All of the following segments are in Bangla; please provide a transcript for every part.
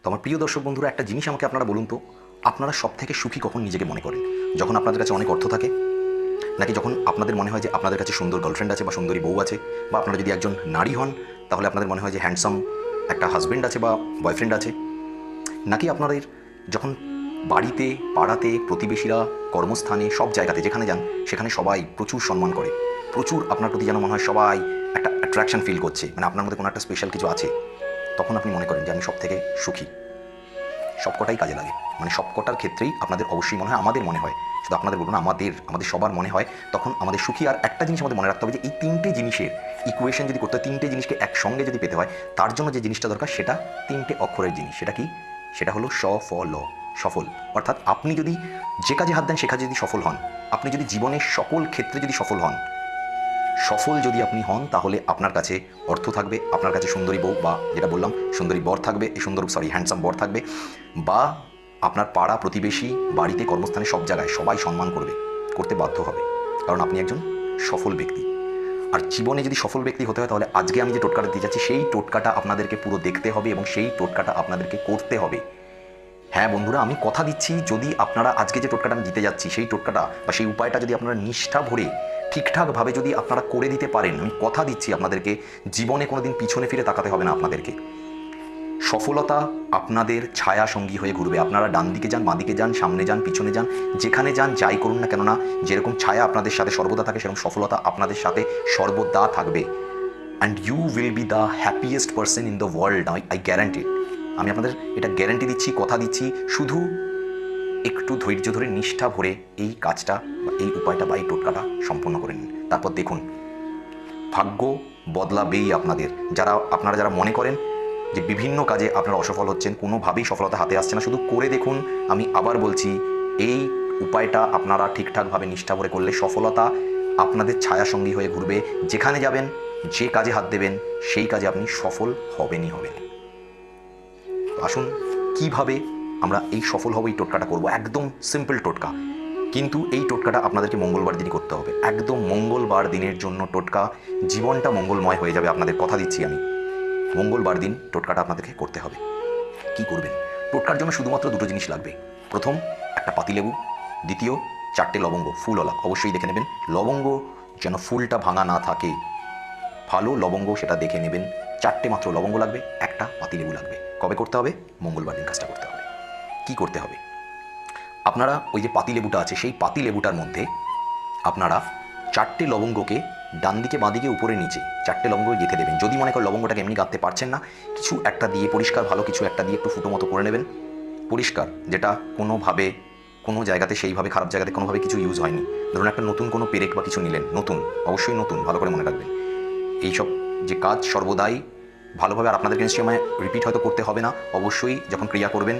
তো আমার প্রিয় দর্শক বন্ধুরা, একটা জিনিস আমাকে আপনারা বলুন তো, আপনারা সব থেকে সুখী কখন নিজেকে মনে করেন? যখন আপনাদের কাছে অনেক অর্থ থাকে, নাকি যখন আপনাদের মনে হয় যে আপনাদের কাছে সুন্দর গার্লফ্রেন্ড আছে বা সুন্দরী বউ আছে, বা আপনারা যদি একজন নারী হন তাহলে আপনাদের মনে হয় যে হ্যান্ডসাম একটা হাজব্যান্ড আছে বা বয়ফ্রেন্ড আছে, নাকি আপনাদের যখন বাড়িতে, পাড়াতে, প্রতিবেশীরা, কর্মস্থানে, সব জায়গাতে যেখানে যান সেখানে সবাই প্রচুর সম্মান করে, প্রচুর আপনার প্রতি যেন মনে হয় সবাই একটা অ্যাট্রাকশন ফিল করছে, মানে আপনার মধ্যে কোনো একটা স্পেশাল কিছু আছে, তখন আপনি মনে করেন যে আমি সব থেকে সুখী? সবকটাই কাজে লাগে, মানে সবকটার ক্ষেত্রেই আপনাদের অবশ্যই মনে হয়, আমাদের মনে হয়, শুধু আপনাদের বলবো না, আমাদের সবার মনে হয় তখন আমাদের সুখী। আর একটা জিনিস আমাদের মনে রাখতে হবে যে এই তিনটে জিনিসের ইকুয়েশন যদি করতে হয়, তিনটে জিনিসকে একসঙ্গে যদি পেতে হয়, তার জন্য যে জিনিসটা দরকার সেটা তিনটে অক্ষরের জিনিস। সেটা কি? সেটা হলো সফল। সফল অর্থাৎ আপনি যদি যে কাজে হাত দেন সে কাজে যদি সফল হন, আপনি যদি জীবনের সকল ক্ষেত্রে যদি সফল হন, যদি আপনি হন, তাহলে আপনার কাছে অর্থ থাকবে, আপনার কাছে সুন্দরী বউ বা যেটা বললাম সুন্দরী বর থাকবে, হ্যান্ডসাম বর থাকবে, বা আপনার পাড়া প্রতিবেশী, বাড়িতে, কর্মস্থানে, সব জায়গায় সবাই সম্মান করতে বাধ্য হবে, কারণ আপনি একজন সফল ব্যক্তি। আর জীবনে যদি সফল ব্যক্তি হতে হয়, তাহলে আজকে আমি যে টোটকাটা দিয়ে যাচ্ছি সেই টোটকাটা আপনাদেরকে পুরো দেখতে হবে এবং সেই টোটকাটা আপনাদেরকে করতে হবে। হ্যাঁ বন্ধুরা, আমি কথা দিচ্ছি, যদি আপনারা আজকে যে টোটকাটা আমি দিতে যাচ্ছি সেই টোটকাটা বা সেই উপায়টা যদি আপনারা নিষ্ঠা ভরে ঠিকঠাকভাবে যদি আপনারা করে দিতে পারেন, আমি কথা দিচ্ছি আপনাদেরকে জীবনে কোনোদিন পিছনে ফিরে তাকাতে হবে না আপনাদেরকে। সফলতা আপনাদের ছায়া সঙ্গী হয়ে ঘুরবে। আপনারা ডান দিকে যান, বাঁ দিকে যান, সামনে যান, পিছনে যান, যেখানে যান যাই করুন না কেননা, যেরকম ছায়া আপনাদের সাথে সর্বদা থাকে, সেরকম সফলতা আপনাদের সাথে সর্বদা থাকবে। And you will be the happiest person in the world. I guarantee. আমি আপনাদের এটা গ্যারান্টি দিচ্ছি, কথা দিচ্ছি। শুধু একটু ধৈর্য ধরে নিষ্ঠা ভরে এই কাজটা বা এই উপায়টা বা এই টোটকাটা সম্পন্ন করে নিন, তারপর দেখুন ভাগ্য বদলাবেই আপনাদের। আপনারা যারা মনে করেন যে বিভিন্ন কাজে আপনারা অসফল হচ্ছেন, কোনোভাবেই সফলতা হাতে আসছে না, শুধু করে দেখুন। আমি আবার বলছি, এই উপায়টা আপনারা ঠিকঠাকভাবে নিষ্ঠা ভরে করলে সফলতা আপনাদের ছায়া সঙ্গী হয়ে ঘুরবে। যেখানে যাবেন, যে কাজে হাত দেবেন, সেই কাজে আপনি সফল হবেনই হবেন। আসুন কিভাবে আমরা এই সফল হব, এই টোটকাটা করবো। একদম সিম্পল টোটকা, কিন্তু এই টোটকাটা আপনাদেরকে মঙ্গলবার দিনই করতে হবে। একদম মঙ্গলবার দিনের জন্য টোটকা, জীবনটা মঙ্গলময় হয়ে যাবে আপনাদের, কথা দিচ্ছি আমি। মঙ্গলবার দিন টোটকাটা আপনাদেরকে করতে হবে। কি করবেন? টোটকার জন্য শুধুমাত্র দুটো জিনিস লাগবে। প্রথম, একটা পাতিলেবু। দ্বিতীয়, 4টে লবঙ্গ, ফুলওয়ালা। অবশ্যই দেখে নেবেন লবঙ্গ যেন ফুলটা ভাঙা না থাকে, ভালো লবঙ্গ সেটা দেখে নেবেন। 4টে মাত্র লবঙ্গ লাগবে, একটা পাতিলেবু লাগবে। কবে করতে হবে? মঙ্গলবার দিন কাজটা করতে হবে। কি করতে হবে? আপনারা ওই যে পাতিলেবুটা আছে, সেই পাতিলেবুটার মধ্যে আপনারা 4টে লবঙ্গকে ডান দিকে, বাঁ দিকে, উপরে নিচে 4টে লবঙ্গ গেঁথে দেবেন। যদি মনে করেন লবঙ্গটাকে এমনি গাঁথতে পারছেন না, কিছু একটা দিয়ে পরিষ্কার, ভালো কিছু একটা দিয়ে একটু ফুটো মতো করে নেবেন, পরিষ্কার, যেটা কোনোভাবে কোনো জায়গাতে, সেইভাবে খারাপ জায়গাতে কোনোভাবে কিছু ইউজ হয়নি। ধরুন একটা নতুন কোনো পেরেক বা কিছু নিলেন, নতুন, অবশ্যই নতুন, ভালো করে মনে রাখবেন। এইসব যে কাজ সর্বদাই ভালোভাবে, আর আপনাদেরকে নিশ্চয়ই আমায় রিপিট হয়তো করতে হবে না, অবশ্যই যখন ক্রিয়া করবেন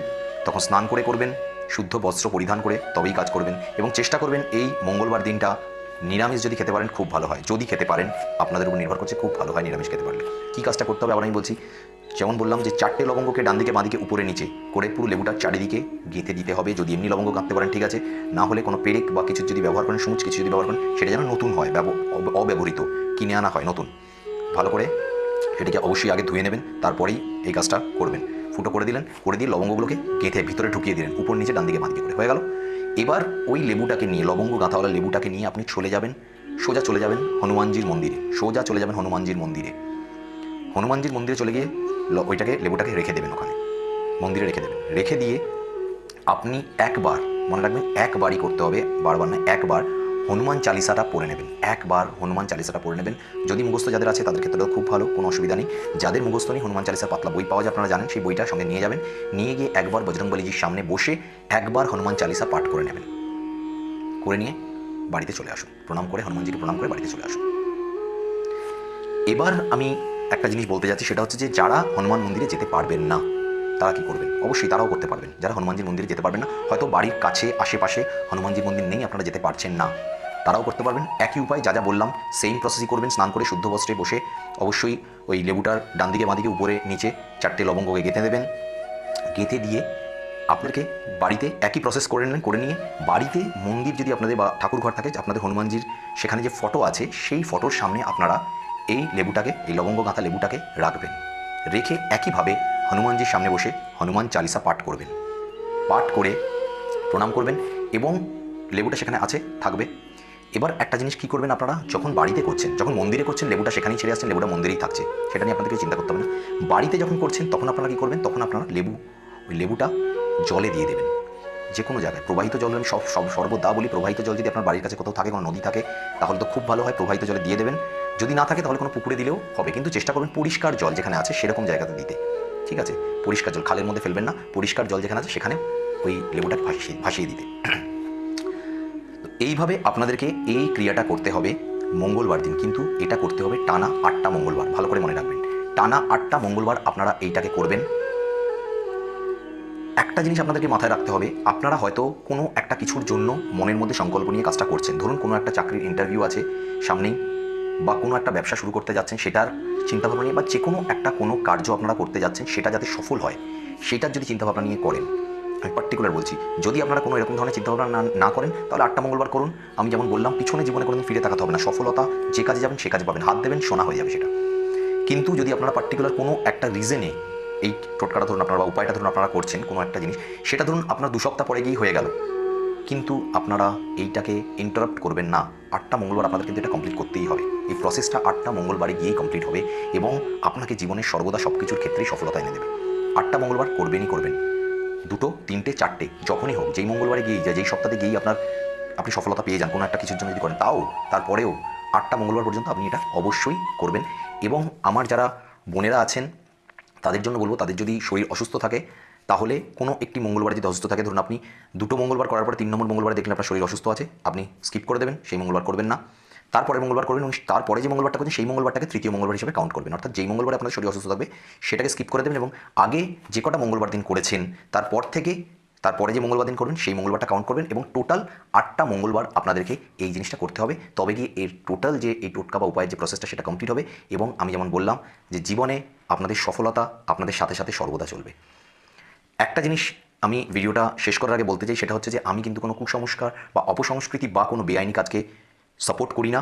তখন স্নান করে করবেন, শুদ্ধ বস্ত্র পরিধান করে তবেই কাজ করবেন। এবং চেষ্টা করবেন এই মঙ্গলবার দিনটা নিরামিষ যদি খেতে পারেন খুব ভালো হয়। যদি খেতে পারেন, আপনাদের উপর নির্ভর করছে, খুব ভালো হয় নিরামিষ খেতে পারলে। কী কাজটা করতে হবে আবার আমি বলছি, যেমন বললাম যে 4টে লবঙ্গকে ডান দিকে, বাঁ দিকে, উপরে নিচে করে পুরো লেবুটার চারিদিকে গেঁথে দিতে হবে। যদি এমনি লবঙ্গ গাঁথতে পারেন ঠিক আছে, না হলে কোনো পেরেক বা কিছু যদি ব্যবহার করেন, সূচ কিছু যদি ব্যবহার করেন, সেটা যেন নতুন হয়, অব্যবহৃত, কিনে আনা হয় নতুন। ভালো করে সেটিকে অবশ্যই আগে ধুয়ে নেবেন, তারপরেই এই কাজটা করবেন। ফুটো করে দিলেন, করে দিয়ে লবঙ্গগুলোকে গেঁথে ভিতরে ঢুকিয়ে দিলেন, উপর নিচে, ডান দিকে, বাঁ দিকে করে হয়ে গেল। এবার ওই লেবুটাকে নিয়ে, লবঙ্গ গাঁথাওয়ালা লেবুটাকে নিয়ে আপনি সোজা চলে যাবেন হনুমানজির মন্দিরে। হনুমানজির মন্দিরে চলে গিয়ে লেবুটাকে রেখে দেবেন, ওখানে মন্দিরে রেখে দেবেন। রেখে দিয়ে আপনি একবার, মনে রাখবেন একবারই করতে হবে, বারবার না, একবার হনুমান চালিসাটা পড়ে নেবেন। একবার হনুমান চালিসাটা পড়ে নেবেন। যদি মুখস্থ যাদের আছে তাদের ক্ষেত্রে খুব ভালো, কোনো অসুবিধা নেই। যাদের মুখস্থ নেই, হনুমান চালিসা পাতলা বই পাওয়া যায়, আপনারা জানেন, সেই বইটা সঙ্গে নিয়ে যাবেন। নিয়ে গিয়ে একবার বজরংবলীজির সামনে বসে একবার হনুমান চালিসা পাঠ করে নেবেন। করে নিয়ে বাড়িতে চলে আসুন, প্রণাম করে, হনুমানজিকে প্রণাম করে বাড়িতে চলে আসুন। এবার আমি একটা জিনিস বলতে যাচ্ছি, সেটা হচ্ছে যে যারা হনুমান মন্দিরে যেতে পারবেন না তারা কি করবেন? অবশ্যই তারাও করতে পারবেন। যারা হনুমানজির মন্দিরে যেতে পারবেন না, হয়তো বাড়ির কাছে আশেপাশে হনুমানজির মন্দির নেই, আপনারা যেতে পারছেন না, তারাও করতে পারবেন। একই উপায়, যা যা বললাম সেম প্রসেসই করবেন। স্নান করে শুদ্ধ বস্ত্রে বসে অবশ্যই ওই লেবুটার ডান দিকে, বাঁ দিকে, উপরে নিচে 4টে লবঙ্গকে গেঁথে দেবেন। গেঁথে দিয়ে আপনাকে বাড়িতে একই প্রসেস করে নিলেন। করে নিয়ে বাড়িতে মন্দির যদি আপনাদের বা ঠাকুর ঘর থাকে, আপনাদের হনুমানজির সেখানে যে ফটো আছে, সেই ফটোর সামনে আপনারা এই লবঙ্গ গাঁথা লেবুটাকে রাখবেন। রেখে একইভাবে হনুমানজির সামনে বসে হনুমান চালিসা পাঠ করবেন। পাঠ করে প্রণাম করবেন এবং লেবুটা সেখানে আছে থাকবে। এবার একটা জিনিস কী করবেন আপনারা, যখন বাড়িতে করছেন, যখন মন্দিরে করছেন লেবুটা সেখানেই ছেড়ে আসছেন, লেবুটা মন্দিরেই থাকছে, সেটা নিয়ে আপনাদেরকে চিন্তা করতে হবে না। বাড়িতে যখন করছেন তখন আপনারা কী করবেন, তখন আপনারা ওই লেবুটা জলে দিয়ে দেবেন, যে কোনো জায়গায় প্রবাহিত জল। আমি সর্বদা বলি প্রবাহিত জল যদি আপনার বাড়ির কাছে কোথাও থাকে, কোনো নদী থাকে, তাহলে তো খুব ভালো হয়, প্রবাহিত জলে দিয়ে দেবেন। যদি না থাকে তাহলে কোনো পুকুরে দিলেও হবে, কিন্তু চেষ্টা করবেন পরিষ্কার জল যেখানে আছে সেরকম জায়গাতে দিতে, ঠিক আছে? পরিষ্কার জল, খালের মধ্যে ফেলবেন না, পরিষ্কার জল যেখানে আছে সেখানে ওই লেবুটাকে ভাসিয়ে দিতে। তো এইভাবে আপনাদেরকে এই ক্রিয়াটা করতে হবে মঙ্গলবার দিন, কিন্তু এটা করতে হবে টানা 8টা মঙ্গলবার, ভালো করে মনে রাখবেন। টানা 8টা মঙ্গলবার আপনারা এইটাকে করবেন। একটা জিনিস আপনাদেরকে মাথায় রাখতে হবে, আপনারা হয়তো কোনো একটা কিছুর জন্য মনের মধ্যে সংকল্প নিয়ে কাজটা করছেন। ধরুন কোনো একটা চাকরির ইন্টারভিউ আছে সামনেই, বা কোনো একটা ব্যবসা শুরু করতে যাচ্ছেন, সেটার চিন্তাভাবনা নিয়ে, বা যে কোনো কার্য আপনারা করতে যাচ্ছেন সেটা যাতে সফল হয় সেটার যদি চিন্তাভাবনা নিয়ে করেন, আমি পার্টিকুলার বলছি, যদি আপনারা কোনো এরকম ধরনের চিন্তাভাবনা না করেন তাহলে 8টা মঙ্গলবার করুন। আমি যেমন বললাম, পিছনে জীবনে কোনোদিন ফিরে তাকাতে হবে না, সফলতা যে কাজে যাবেন সে কাজে পাবেন, হাত দেবেন সোনা হয়ে যাবে সেটা। কিন্তু যদি আপনারা পার্টিকুলার কোনো একটা রিজনে এই টোটকাটা ধরুন আপনারা, বা উপায়টা ধরুন আপনারা করছেন কোনো একটা জিনিস, সেটা ধরুন আপনার 2 সপ্তাহ পরে গিয়েই হয়ে গেল, কিন্তু আপনারা এইটাকে ইন্টারাপ্ট করবেন না। 8টা মঙ্গলবার আপনাদের কিন্তু এটা কমপ্লিট করতেই হবে। এই প্রসেসটা 8টা মঙ্গলবারে গিয়েই কমপ্লিট হবে এবং আপনাকে জীবনের সর্বদা সব কিছুর ক্ষেত্রেই সফলতা এনে দেবে। 8টা মঙ্গলবার করবেনই করবেন, 2, 3, 4টে যখনই হোক, যেই মঙ্গলবারে গিয়েই যায়, যেই সপ্তাহে গিয়েই আপনি সফলতা পেয়ে যান কোনো একটা কিছুর জন্য যদি করেন, তারপরেও 8টা মঙ্গলবার পর্যন্ত আপনি এটা অবশ্যই করবেন। এবং আমার যারা বোনেরা আছেন তাদের জন্য বলবো, তাদের যদি শরীর অসুস্থ থাকে তাহলে কোনো একটি মঙ্গলবার যদি অসুস্থ থাকে, ধরুন আপনি 2টো মঙ্গলবার করার পরে 3 নম্বর মঙ্গলবারে দেখলেন আপনার শরীর অসুস্থ আছে, আপনি স্কিপ করে দেবেন, সেই মঙ্গলবার করবেন না। তারপরে মঙ্গলবার করবেন এবং তারপরে যে মঙ্গলবারটা করবেন সেই মঙ্গলবারটাকে 3য় মঙ্গলবার হিসেবে কাউন্ট করবেন। অর্থাৎ যেই মঙ্গলবারে আপনার শরীর অসুস্থ থাকবে সেটাকে স্কিপ করে দেবেন এবং আগে যে কটা মঙ্গলবার দিন করেছেন তারপরে যে মঙ্গলবার দিন করবেন সেই মঙ্গলবারটা কাউন্ট করবেন এবং টোটাল 8টা মঙ্গলবার আপনাদেরকে এই জিনিসটা করতে হবে। তবে গিয়ে এর টোটাল যে এই টোটকা বা উপায়ের যে প্রসেসটা সেটা কমপ্লিট হবে এবং আমি যেমন বললাম যে জীবনে আপনাদের সফলতা আপনাদের সাথে সাথে সর্বদা চলবে। একটা জিনিস আমি ভিডিওটা শেষ করার আগে বলতে চাই, সেটা হচ্ছে যে আমি কিন্তু কোনো কুসংস্কার বা অপসংস্কৃতি বা কোনো বেআইনি কাজকে সাপোর্ট করি না।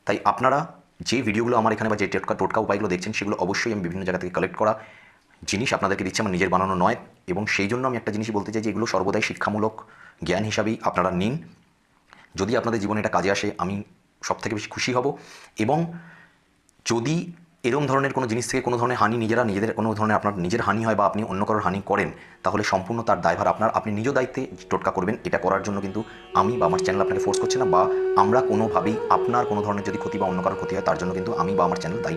তাই আপনারা যে ভিডিওগুলো আমার এখানে বা যে টোটকা উপায়গুলো দেখছেন সেগুলো অবশ্যই আমি বিভিন্ন জায়গা থেকে কালেক্ট করা জিনিস আপনাদেরকে দিচ্ছি, আমার নিজের বানানো নয়। এবং সেই জন্য আমি একটা জিনিসই বলতে চাই যে এগুলো সর্বদাই শিক্ষামূলক জ্ঞান হিসাবেই আপনারা নিন। যদি আপনাদের জীবনে এটা কাজে আসে আমি সবথেকে বেশি খুশি হব। এবং যদি এরকম ধরনের কোনো জিনিস থেকে কোনো ধরনের হানি নিজেদের কোনো ধরনের আপনার নিজের হানি হয় বা আপনি অন্য কারোর হানি করেন, তাহলে সম্পূর্ণ তার দায়ভার আপনার, আপনি নিজ দায়িত্বে টোটকা করবেন। এটা করার জন্য কিন্তু আমি বা আমার চ্যানেল আপনাকে ফোর্স করছে না, বা আমরা কোনোভাবেই আপনার কোনো ধরনের যদি ক্ষতি বা অন্য কারোর ক্ষতি হয় তার জন্য কিন্তু আমি বা আমার চ্যানেল দায়ী।